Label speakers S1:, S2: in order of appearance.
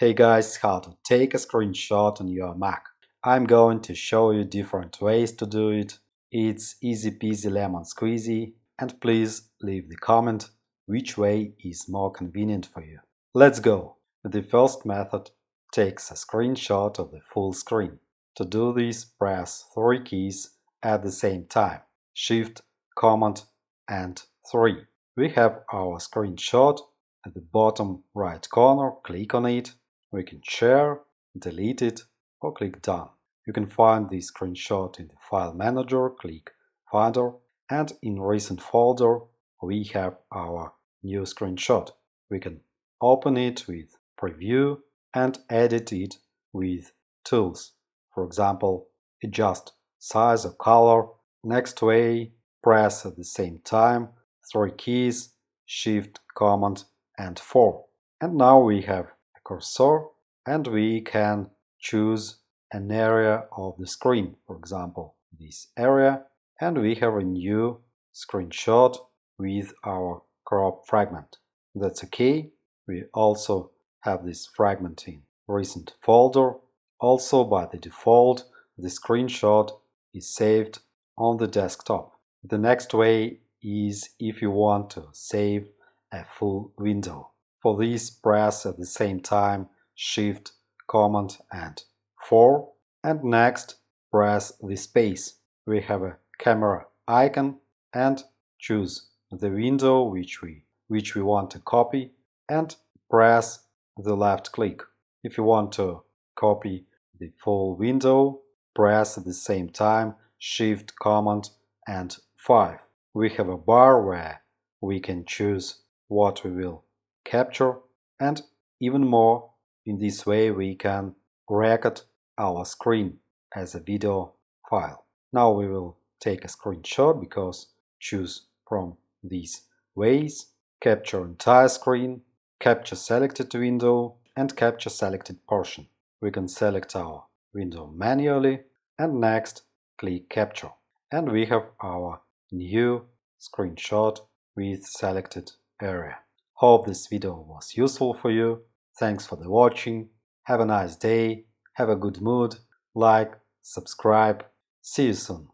S1: Hey guys, how to take a screenshot on your Mac. I'm going to show you different ways to do it. It's easy peasy lemon squeezy, and please leave the comment which way is more convenient for you. Let's go! The first method takes a screenshot of the full screen. To do this, press 3 keys at the same time: Shift, Command, and 3. We have our screenshot at the bottom right corner. Click on it. We can share, delete it, or click Done. You can find the screenshot in the File Manager, click Finder, and in Recent folder we have our new screenshot. We can open it with Preview and edit it with Tools. For example, adjust size or color. Next way, press at the same time 3 keys, Shift, Command, and 4. And now we have a cursor and we can choose an area of the screen, for example, this area, and we have a new screenshot with our crop fragment. That's okay. We also have this fragment in Recent folder. Also, by the default, the screenshot is saved on the desktop. The next way is if you want to save a full window. For this, press at the same time Shift, Command, and 4, and next press the space. We have a camera icon and choose the window which we want to copy and press the left click. If you want to copy the full window, press at the same time Shift, Command, and 5. We have a bar where we can choose what we will capture, and even more. In this way we can record our screen as a video file. Now we will take a screenshot because choose from these ways: capture entire screen, capture selected window, and capture selected portion. We can select our window manually and next click capture. And we have our new screenshot with selected area. Hope this video was useful for you. Thanks for the watching. Have a nice day. Have a good mood. Like, subscribe. See you soon.